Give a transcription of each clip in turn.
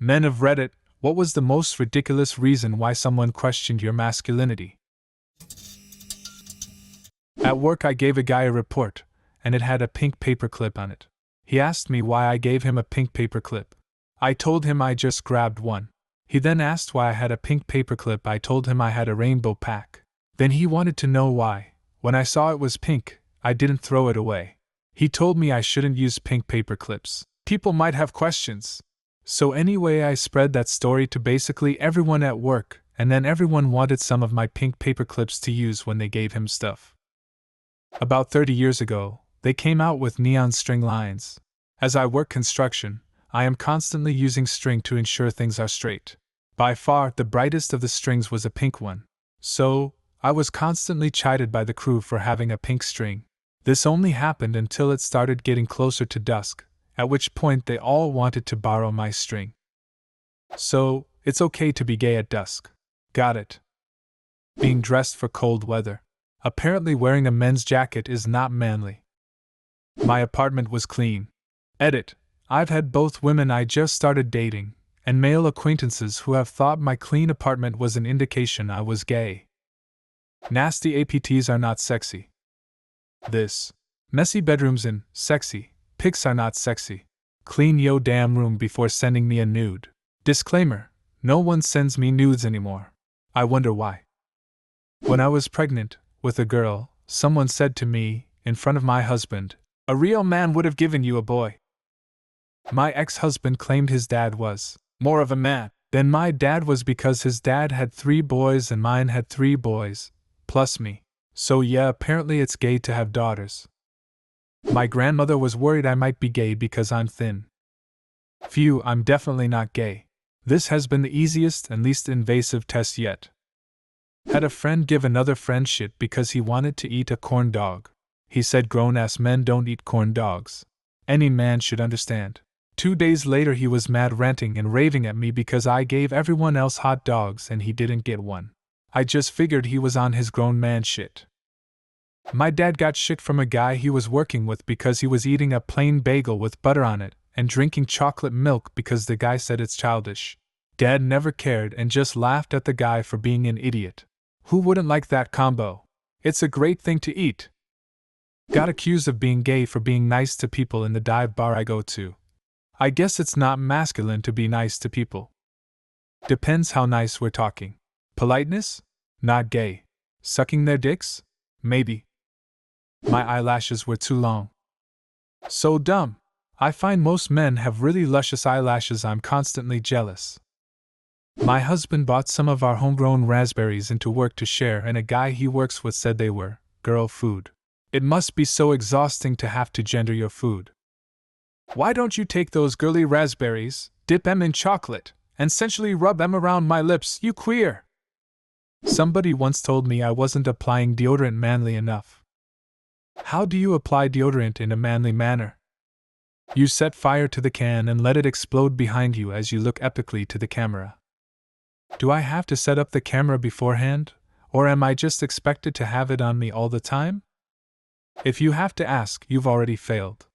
Men of Reddit, what was the most ridiculous reason why someone questioned your masculinity? At work, I gave a guy a report, and it had a pink paperclip on it. He asked me why I gave him a pink paperclip. I told him I just grabbed one. He then asked why I had a pink paperclip. I told him I had a rainbow pack. Then he wanted to know why, when I saw it was pink, I didn't throw it away. He told me I shouldn't use pink paperclips. People might have questions. So anyway, I spread that story to basically everyone at work, and then everyone wanted some of my pink paperclips to use when they gave him stuff. About 30 years ago, they came out with neon string lines. As I work construction, I am constantly using string to ensure things are straight. By far, the brightest of the strings was a pink one. So, I was constantly chided by the crew for having a pink string. This only happened until it started getting closer to dusk, at which point they all wanted to borrow my string. So, it's okay to be gay at dusk. Got it. Being dressed for cold weather. Apparently wearing a men's jacket is not manly. My apartment was clean. Edit. I've had both women I just started dating, and male acquaintances who have thought my clean apartment was an indication I was gay. Nasty APTs are not sexy. This. Messy bedrooms and sexy pics are not sexy. Clean yo damn room before sending me a nude. Disclaimer: no one sends me nudes anymore. I wonder why. When I was pregnant with a girl, someone said to me, in front of my husband, "A real man would have given you a boy." My ex-husband claimed his dad was more of a man than my dad was because his dad had 3 boys and mine had 3 boys, plus me. So yeah, apparently it's gay to have daughters. My grandmother was worried I might be gay because I'm thin. Phew, I'm definitely not gay. This has been the easiest and least invasive test yet. Had a friend give another friend shit because he wanted to eat a corn dog. He said grown-ass men don't eat corn dogs. Any man should understand. 2 days later he was mad, ranting and raving at me because I gave everyone else hot dogs and he didn't get one. I just figured he was on his grown man shit. My dad got shit from a guy he was working with because he was eating a plain bagel with butter on it and drinking chocolate milk because the guy said it's childish. Dad never cared and just laughed at the guy for being an idiot. Who wouldn't like that combo? It's a great thing to eat. Got accused of being gay for being nice to people in the dive bar I go to. I guess it's not masculine to be nice to people. Depends how nice we're talking. Politeness? Not gay. Sucking their dicks? Maybe. My eyelashes were too long. So dumb. I find most men have really luscious eyelashes. I'm constantly jealous. My husband bought some of our homegrown raspberries into work to share, and a guy he works with said they were girl food. It must be so exhausting to have to gender your food. Why don't you take those girly raspberries, dip them in chocolate, and sensually rub them around my lips, you queer? Somebody once told me I wasn't applying deodorant manly enough. How do you apply deodorant in a manly manner? You set fire to the can and let it explode behind you as you look epically to the camera. Do I have to set up the camera beforehand, or am I just expected to have it on me all the time? If you have to ask, you've already failed.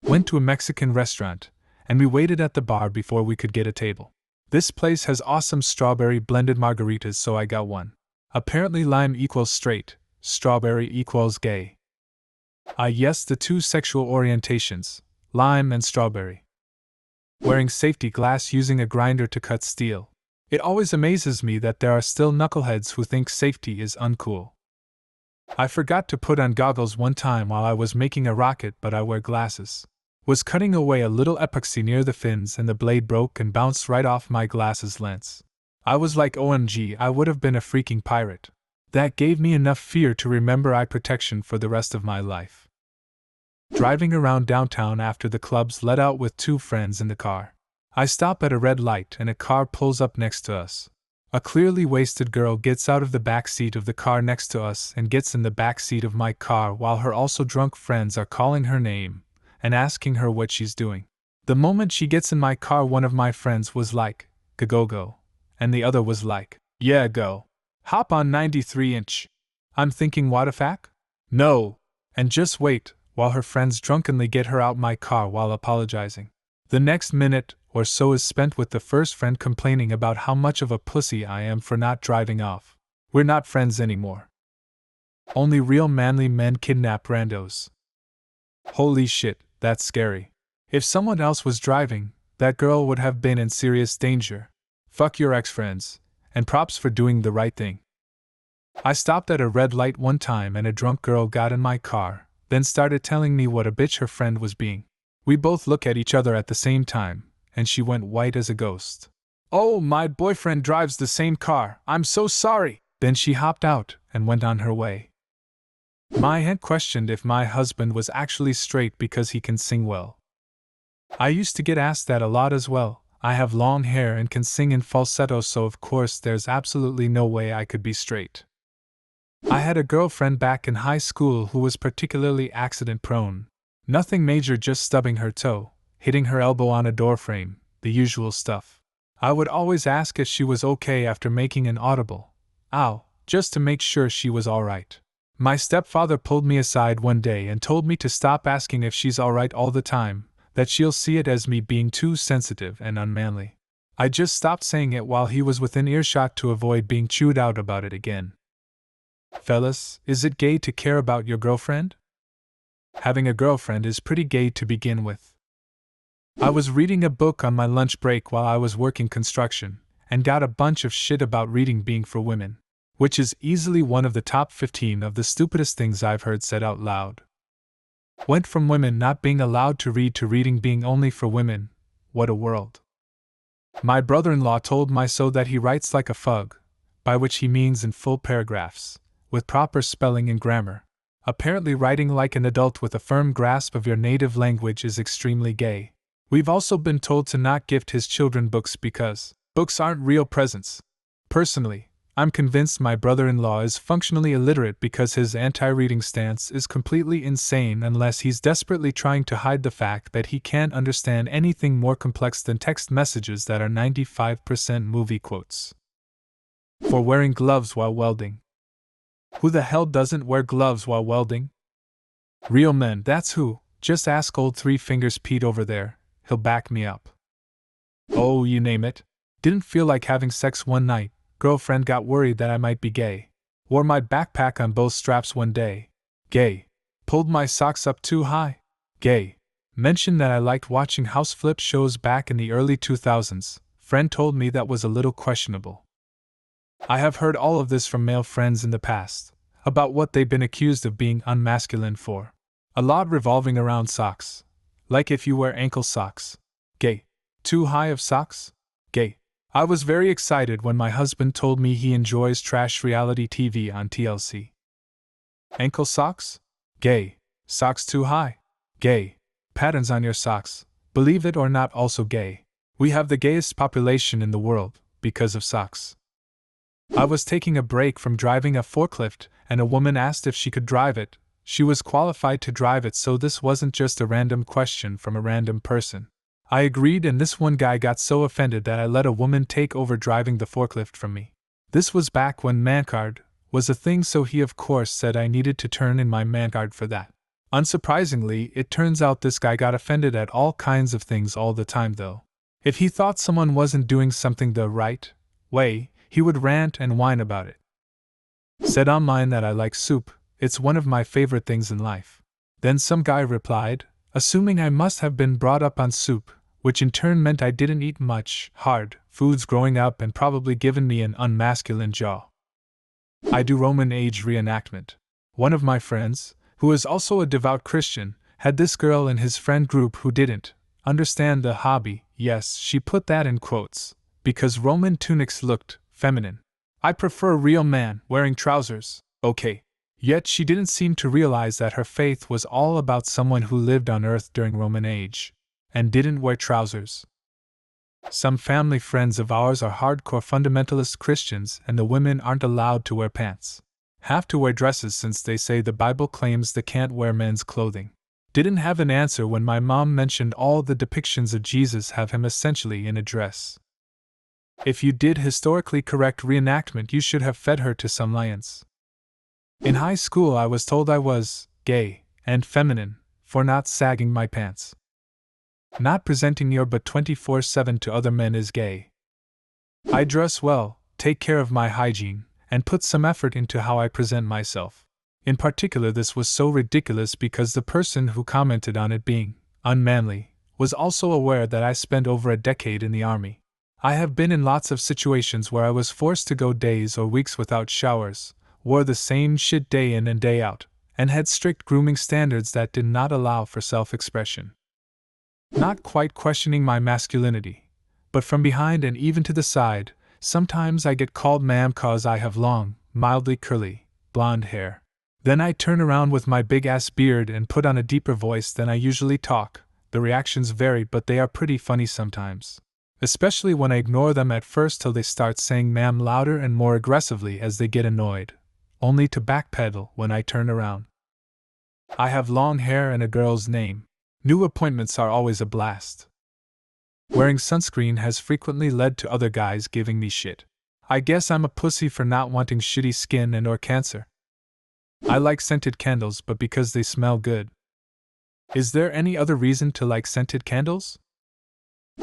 Went to a Mexican restaurant, and we waited at the bar before we could get a table. This place has awesome strawberry blended margaritas, so I got one. Apparently lime equals straight, strawberry equals gay. Yes, the 2 sexual orientations, lime and strawberry. Wearing safety glass, using a grinder to cut steel. It always amazes me that there are still knuckleheads who think safety is uncool. I forgot to put on goggles one time while I was making a rocket, but I wear glasses. Was cutting away a little epoxy near the fins and the blade broke and bounced right off my glasses lens. I was like, OMG, I would have been a freaking pirate. That gave me enough fear to remember eye protection for the rest of my life. Driving around downtown after the clubs let out with 2 friends in the car. I stop at a red light and a car pulls up next to us. A clearly wasted girl gets out of the back seat of the car next to us and gets in the back seat of my car while her also drunk friends are calling her name and asking her what she's doing. The moment she gets in my car, one of my friends was like, "Go," and the other was like, "Yeah, go. Hop on 93-inch. I'm thinking, what a fact? No. And just wait, while her friends drunkenly get her out my car while apologizing. The next minute, or so is spent with the first friend complaining about how much of a pussy I am for not driving off. We're not friends anymore. Only real manly men kidnap randos. Holy shit, that's scary. If someone else was driving, that girl would have been in serious danger. Fuck your ex-friends, and props for doing the right thing. I stopped at a red light one time and a drunk girl got in my car, then started telling me what a bitch her friend was being. We both looked at each other at the same time, and she went white as a ghost. Oh, my boyfriend drives the same car, I'm so sorry! Then she hopped out and went on her way. My aunt questioned if my husband was actually straight because he can sing well. I used to get asked that a lot as well. I have long hair and can sing in falsetto, so of course there's absolutely no way I could be straight. I had a girlfriend back in high school who was particularly accident-prone. Nothing major, just stubbing her toe, hitting her elbow on a doorframe, the usual stuff. I would always ask if she was okay after making an audible "ow," just to make sure she was alright. My stepfather pulled me aside one day and told me to stop asking if she's alright all the time, that she'll see it as me being too sensitive and unmanly. I just stopped saying it while he was within earshot to avoid being chewed out about it again. Fellas, is it gay to care about your girlfriend? Having a girlfriend is pretty gay to begin with. I was reading a book on my lunch break while I was working construction, and got a bunch of shit about reading being for women, which is easily one of the top 15 of the stupidest things I've heard said out loud. Went from women not being allowed to read to reading being only for women. What a world. My brother-in-law told my so that he writes like a fug, by which he means in full paragraphs, with proper spelling and grammar. Apparently writing like an adult with a firm grasp of your native language is extremely gay. We've also been told to not gift his children books because books aren't real presents. Personally, I'm convinced my brother-in-law is functionally illiterate because his anti-reading stance is completely insane unless he's desperately trying to hide the fact that he can't understand anything more complex than text messages that are 95% movie quotes. For wearing gloves while welding. Who the hell doesn't wear gloves while welding? Real men, that's who. Just ask old Three Fingers Pete over there, he'll back me up. Oh, you name it. Didn't feel like having sex one night, girlfriend got worried that I might be gay. Wore my backpack on both straps one day. Gay. Pulled my socks up too high. Gay. Mentioned that I liked watching house flip shows back in the early 2000s. Friend told me that was a little questionable. I have heard all of this from male friends in the past, about what they've been accused of being unmasculine for. A lot revolving around socks. Like if you wear ankle socks. Gay. Too high of socks? Gay. I was very excited when my husband told me he enjoys trash reality TV on TLC. Ankle socks? Gay. Socks too high? Gay. Patterns on your socks, believe it or not, also gay. We have the gayest population in the world, because of socks. I was taking a break from driving a forklift, and a woman asked if she could drive it. She was qualified to drive it, so this wasn't just a random question from a random person. I agreed, and this one guy got so offended that I let a woman take over driving the forklift from me. This was back when mancard was a thing, so he of course said I needed to turn in my mancard for that. Unsurprisingly, it turns out this guy got offended at all kinds of things all the time though. If he thought someone wasn't doing something the right way, he would rant and whine about it. Said online that I like soup, it's one of my favorite things in life. Then some guy replied, assuming I must have been brought up on soup, which in turn meant I didn't eat much hard foods growing up and probably given me an unmasculine jaw. I do Roman age reenactment. One of my friends, who is also a devout Christian, had this girl in his friend group who didn't understand the hobby, yes, she put that in quotes, because Roman tunics looked feminine. I prefer a real man wearing trousers, okay. Yet she didn't seem to realize that her faith was all about someone who lived on earth during Roman age, and didn't wear trousers. Some family friends of ours are hardcore fundamentalist Christians, and the women aren't allowed to wear pants. Have to wear dresses since they say the Bible claims they can't wear men's clothing. Didn't have an answer when my mom mentioned all the depictions of Jesus have him essentially in a dress. If you did historically correct reenactment, you should have fed her to some lions. In high school I was told I was gay and feminine for not sagging my pants. Not presenting your butt 24/7 to other men is gay. I dress well, take care of my hygiene, and put some effort into how I present myself. In particular, this was so ridiculous because the person who commented on it being unmanly was also aware that I spent over a decade in the army. I have been in lots of situations where I was forced to go days or weeks without showers, wore the same shit day in and day out, and had strict grooming standards that did not allow for self-expression. Not quite questioning my masculinity, but from behind and even to the side, sometimes I get called ma'am cause I have long, mildly curly, blonde hair. Then I turn around with my big-ass beard and put on a deeper voice than I usually talk. The reactions vary, but they are pretty funny sometimes. Especially when I ignore them at first till they start saying ma'am louder and more aggressively as they get annoyed, only to backpedal when I turn around. I have long hair and a girl's name. New appointments are always a blast. Wearing sunscreen has frequently led to other guys giving me shit. I guess I'm a pussy for not wanting shitty skin and or cancer. I like scented candles, but because they smell good. Is there any other reason to like scented candles?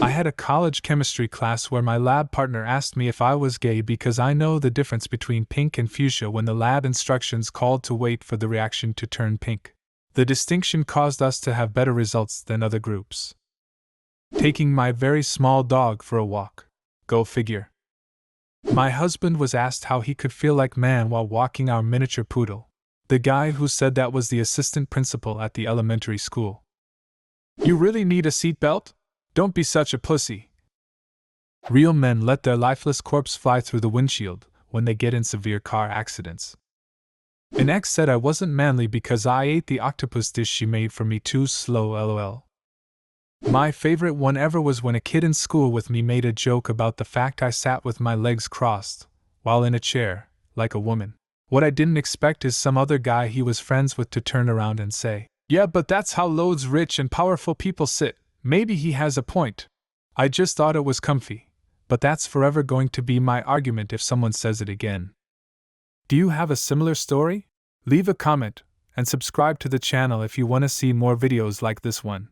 I had a college chemistry class where my lab partner asked me if I was gay because I know the difference between pink and fuchsia when the lab instructions called to wait for the reaction to turn pink. The distinction caused us to have better results than other groups. Taking my very small dog for a walk. Go figure. My husband was asked how he could feel like man while walking our miniature poodle. The guy who said that was the assistant principal at the elementary school. You really need a seatbelt? Don't be such a pussy. Real men let their lifeless corpse fly through the windshield when they get in severe car accidents. An ex said I wasn't manly because I ate the octopus dish she made for me too slow, lol. My favorite one ever was when a kid in school with me made a joke about the fact I sat with my legs crossed, while in a chair, like a woman. What I didn't expect is some other guy he was friends with to turn around and say, "Yeah, but that's how loads rich and powerful people sit. Maybe he has a point." I just thought it was comfy, but that's forever going to be my argument if someone says it again. Do you have a similar story? Leave a comment, and subscribe to the channel if you want to see more videos like this one.